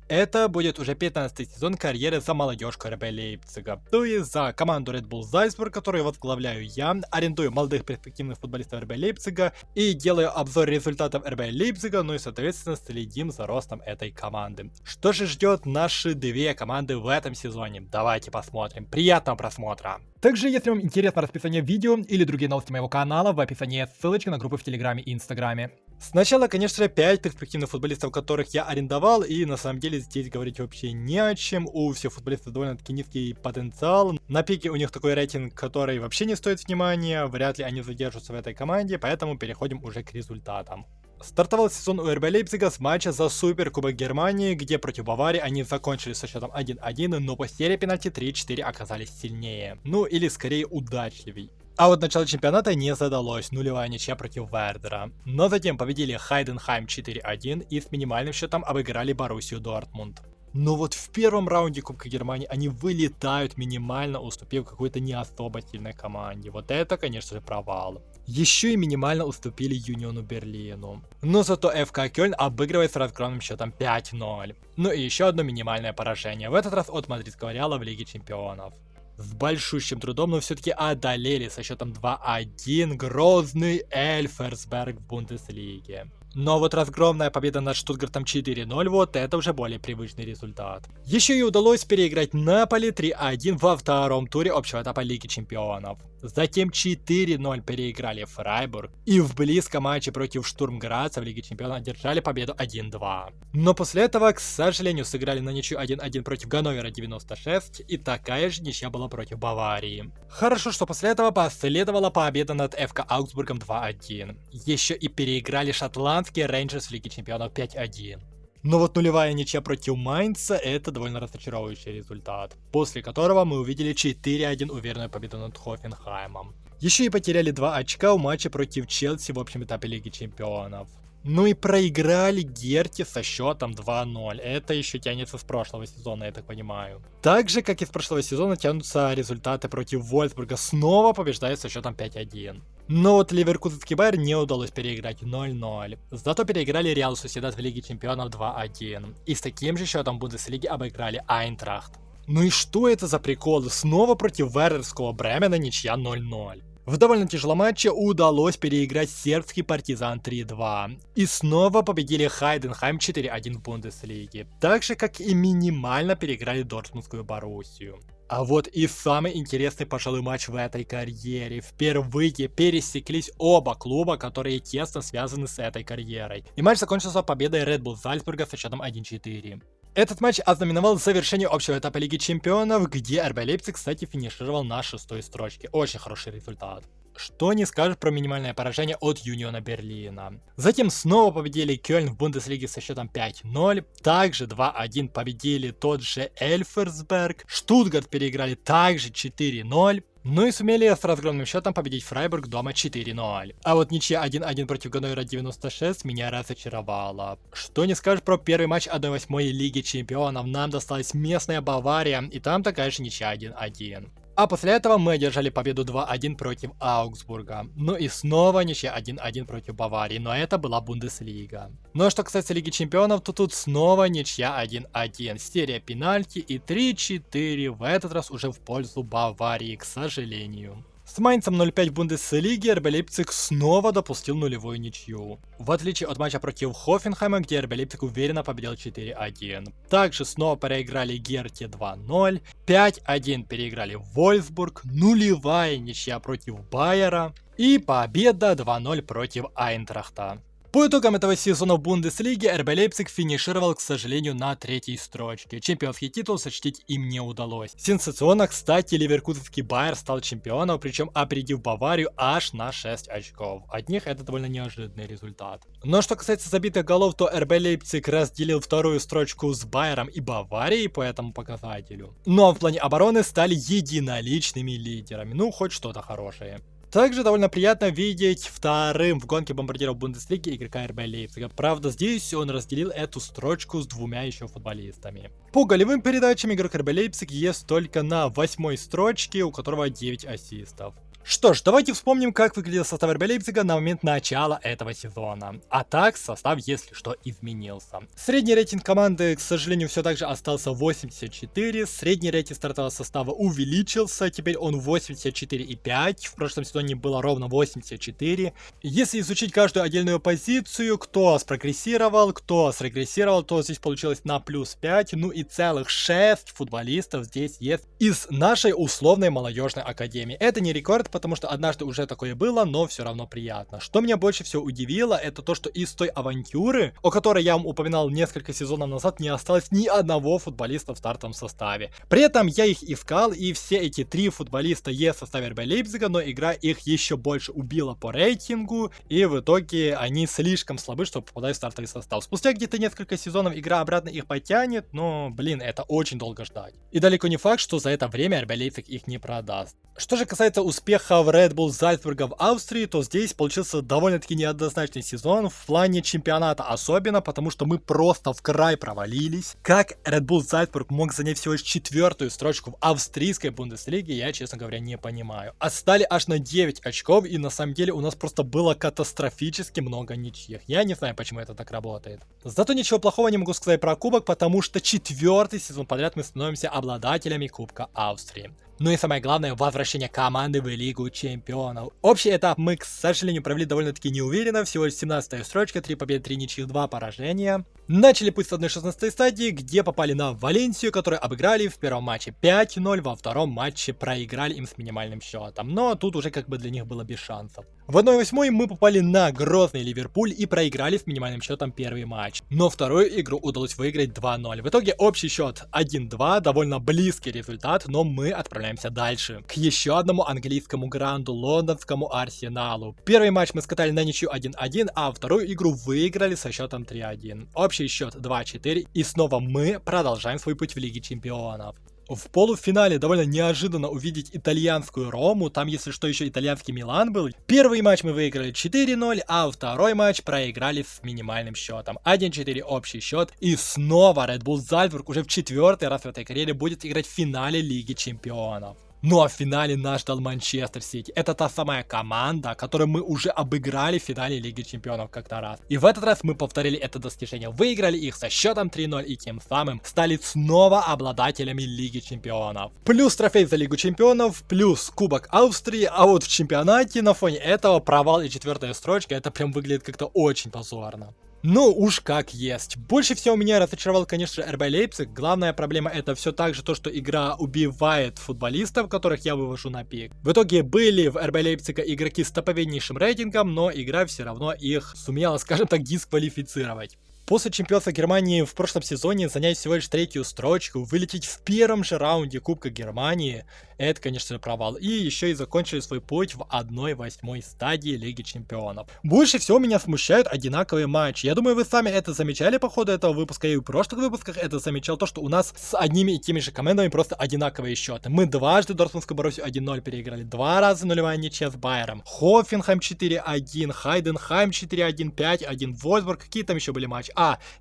Это будет уже 15-й сезон карьеры за молодежку РБ Лейпцига. То есть за команду Red Bull Salzburg, которую возглавляю я, арендую молодых перспективных футболистов РБ Лейпцига и делаю обзор результатов РБ Лейпцига, ну и соответственно следим за ростом этой команды. Что же ждет наши две команды в этом сезоне? Давайте посмотрим. Приятного просмотра! Также, если вам интересно расписание видео или другие новости моего канала, в описании есть ссылочка на группы в Телеграме и Инстаграме. Сначала, конечно же, 5 перспективных футболистов, которых я арендовал, и на самом деле здесь говорить вообще не о чем. У всех футболистов довольно-таки низкий потенциал. На пике у них такой рейтинг, который вообще не стоит внимания, вряд ли они задержатся в этой команде, поэтому переходим уже к результатам. Стартовал сезон у РБ Лейпцига с матча за Суперкубок Германии, где против Баварии они закончили со счетом 1-1, но по серии пенальти 3-4 оказались сильнее. Ну или скорее удачливей. А вот начало чемпионата не задалось, нулевая ничья против Вердера. Но затем победили Хайденхайм 4-1 и с минимальным счетом обыграли Боруссию Дортмунд. Но вот в первом раунде Кубка Германии они вылетают, минимально уступив какой-то не особо сильной команде. Вот это, конечно же, провал. Еще и минимально уступили Юниону Берлину. Но зато ФК Кёльн обыгрывает с разгромным счетом 5-0. Ну и еще одно минимальное поражение, в этот раз от мадридского Реала в Лиге Чемпионов. С большущим трудом, но все-таки одолели со счетом 2-1 грозный Эльферсберг в Бундеслиге. Но вот разгромная победа над Штутгартом 4-0, вот это уже более привычный результат. Еще и удалось переиграть Наполи 3-1 во втором туре общего этапа Лиги Чемпионов. Затем 4-0 переиграли Фрайбург и в близком матче против Штурм Граца в Лиге Чемпионов одержали победу 1-2. Но после этого, к сожалению, сыграли на ничью 1-1 против Ганновера 96, и такая же ничья была против Баварии. Хорошо, что после этого последовала победа над ФК Аугсбургом 2-1. Еще и переиграли шотландские Рейнджерс в Лиге Чемпионов 5-1. Но вот нулевая ничья против Майнца — это довольно разочаровывающий результат, после которого мы увидели 4-1 уверенную победу над Хофенхаймом. Еще и потеряли 2 очка в матче против Челси в общем этапе Лиги Чемпионов. Ну и проиграли Герте со счетом 2-0. Это еще тянется с прошлого сезона, я так понимаю. Так же, как и с прошлого сезона, тянутся результаты против Вольфсбурга. Снова побеждает со счетом 5-1. Но вот Ливеркузенский Байер не удалось переиграть 0-0. Зато переиграли Реал Сосьедад в Лиге Чемпионов 2-1. И с таким же счетом в Бундеслиге обыграли Айнтрахт. Ну и что это за приколы? Снова против Вердерского Бремена ничья 0-0. В довольно тяжелом матче удалось переиграть сербский Партизан 3-2. И снова победили Хайденхайм 4-1 в Бундеслиге. Так же, как и минимально переиграли Дортмундскую Боруссию. А вот и самый интересный, пожалуй, матч в этой карьере. Впервые пересеклись оба клуба, которые тесно связаны с этой карьерой. И матч закончился победой Red Bull Зальцбурга со счетом 1-4. Этот матч ознаменовал завершение общего этапа Лиги Чемпионов, где РБ Лейпциг, кстати, финишировал на 6-й строчке. Очень хороший результат. Что не скажешь про минимальное поражение от Юниона Берлина. Затем снова победили Кёльн в Бундеслиге со счетом 5-0. Также 2-1 победили тот же Эльферсберг. Штутгарт переиграли также 4-0. Ну и сумели с разгромным счетом победить Фрайбург дома 4-0. А вот ничья 1-1 против Ганновера 96 меня разочаровала. Что не скажешь про первый матч 1/8 Лиги Чемпионов. Нам досталась местная Бавария, и там такая же ничья 1-1. А после этого мы одержали победу 2-1 против Аугсбурга. Ну и снова ничья 1-1 против Баварии, но это была Бундеслига. Ну а что касается Лиги Чемпионов, то тут снова ничья 1-1. Серия пенальти и 3-4, в этот раз уже в пользу Баварии, к сожалению. С Майнцем 0-5 в Бундеслиге РБ Лейпциг снова допустил нулевую ничью. В отличие от матча против Хофенхайма, где РБ Лейпциг уверенно победил 4-1. Также снова проиграли Герте 2-0, 5-1 переиграли Вольфсбург, нулевая ничья против Байера и победа 2-0 против Айнтрахта. По итогам этого сезона в Бундеслиге РБ Лейпциг финишировал, к сожалению, на 3-й строчке. Чемпионский титул защитить им не удалось. Сенсационно, кстати, Ливеркузенский Байер стал чемпионом, причем опередив Баварию аж на 6 очков. От них это довольно неожиданный результат. Но что касается забитых голов, то РБ Лейпциг разделил вторую строчку с Байером и Баварией по этому показателю. Но в плане обороны стали единоличными лидерами. Ну, хоть что-то хорошее. Также довольно приятно видеть вторым в гонке бомбардиров Бундеслиги игрока РБ Лейпцига. Правда, здесь он разделил эту строчку с двумя еще футболистами. По голевым передачам игрок РБ Лейпциг есть только на 8-й строчке, у которого 9 ассистов. Что ж, давайте вспомним, как выглядел состав РБ Лейпцига на момент начала этого сезона. А так, состав, если что, изменился. Средний рейтинг команды, к сожалению, все так же остался 84. Средний рейтинг стартового состава увеличился, теперь он 84,5. В прошлом сезоне было ровно 84. Если изучить каждую отдельную позицию, кто спрогрессировал, кто срегрессировал, то здесь получилось на плюс 5. Ну и целых 6 футболистов здесь есть из нашей условной молодежной академии. Это не рекорд, потому что однажды уже такое было, но все равно приятно. Что меня больше всего удивило, это то, что из той авантюры, о которой я вам упоминал несколько сезонов назад, не осталось ни одного футболиста в стартовом составе. При этом я их искал, и все эти 3 футболиста есть в составе РБ Лейпцига, но игра их еще больше убила по рейтингу, и в итоге они слишком слабы, чтобы попадать в стартовый состав. Спустя где-то несколько сезонов игра обратно их потянет, но, блин, это очень долго ждать. И далеко не факт, что за это время РБ Лейпциг их не продаст. Что же касается успеха в Red Bull Зальцбурга в Австрии, то здесь получился довольно-таки неоднозначный сезон в плане чемпионата, особенно потому, что мы просто в край провалились. Как Red Bull Зальцбург мог занять всего лишь 4-ю строчку в австрийской Бундеслиге, я, честно говоря, не понимаю. Отстали аж на 9 очков, и на самом деле у нас просто было катастрофически много ничьих. Я не знаю, почему это так работает. Зато ничего плохого не могу сказать про кубок, потому что 4-й сезон подряд мы становимся обладателями Кубка Австрии. Ну и самое главное, возвращение команды в Лигу Чемпионов. Общий этап мы, к сожалению, провели довольно-таки неуверенно. Всего лишь 17-я строчка, 3 победы, 3 ничьих, 2 поражения. Начали путь с 1/16 стадии, где попали на Валенсию, которую обыграли в первом матче 5-0, во втором матче проиграли им с минимальным счетом. Но тут уже как бы для них было без шансов. В 1/8 мы попали на грозный Ливерпуль и проиграли с минимальным счетом первый матч. Но вторую игру удалось выиграть 2-0. В итоге общий счет 1-2, довольно близкий результат, но мы отправляемся дальше. К еще одному английскому гранду, лондонскому Арсеналу. Первый матч мы скатали на ничью 1-1, а вторую игру выиграли со счетом 3-1. Общий счет 2-4, и снова мы продолжаем свой путь в Лиге Чемпионов. В полуфинале довольно неожиданно увидеть итальянскую Рому, там, если что, еще итальянский Милан был. Первый матч мы выиграли 4-0, а второй матч проиграли с минимальным счетом. 1-4 общий счет, и снова Red Bull Зальцбург уже в 4-й раз в этой карьере будет играть в финале Лиги Чемпионов. Ну а в финале нас ждал Манчестер Сити. Это та самая команда, которую мы уже обыграли в финале Лиги Чемпионов как-то раз. И в этот раз мы повторили это достижение. Выиграли их со счетом 3-0 и тем самым стали снова обладателями Лиги Чемпионов. Плюс трофей за Лигу Чемпионов, плюс Кубок Австрии, а вот в чемпионате на фоне этого провал и 4-я строчка, это прям выглядит как-то очень позорно. Ну уж как есть. Больше всего меня разочаровал, конечно же, РБ Лейпциг. Главная проблема это все так же то, что игра убивает футболистов, которых я вывожу на пик. В итоге были в РБ Лейпцига игроки с топовейшим рейтингом, но игра все равно их сумела, скажем так, дисквалифицировать. После чемпионства Германии в прошлом сезоне занять всего лишь 3-ю строчку, вылететь в первом же раунде Кубка Германии, это, конечно, провал. И еще и закончили свой путь в 1/8 стадии Лиги Чемпионов. Больше всего меня смущают одинаковые матчи. Я думаю, вы сами это замечали по ходу этого выпуска, и в прошлых выпусках это замечал, то, что у нас с одними и теми же командами просто одинаковые счеты. Мы дважды Дортмундскую Боруссию 1-0 переиграли, 2 раза нулевая ничья с Байером, Хоффенхайм 4-1, Хайденхайм 4-1, 5-1, Вольсбург, какие там еще были матчи?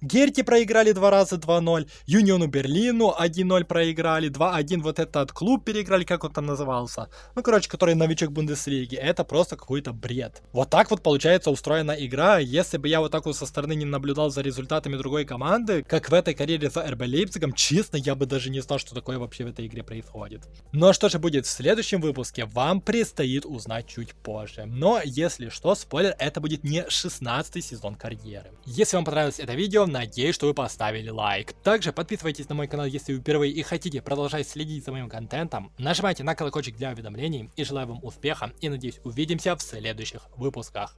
Герти проиграли 2 раза 2-0, Юниону Берлину 1-0 проиграли, 2-1 вот этот клуб переиграли, как он там назывался. Ну, короче, который новичок Бундеслиги. Это просто какой-то бред. Вот так вот получается устроена игра. Если бы я вот так вот со стороны не наблюдал за результатами другой команды, как в этой карьере за РБ Лейпцигом, честно, я бы даже не знал, что такое вообще в этой игре происходит. Ну а что же будет в следующем выпуске, вам предстоит узнать чуть позже. Но, если что, спойлер, это будет не 16-й сезон карьеры. Если вам понравилось это видео, надеюсь, что вы поставили лайк. Также подписывайтесь на мой канал, если вы впервые и хотите продолжать следить за моим контентом. Нажимайте на колокольчик для уведомлений и желаю вам успеха и надеюсь увидимся в следующих выпусках.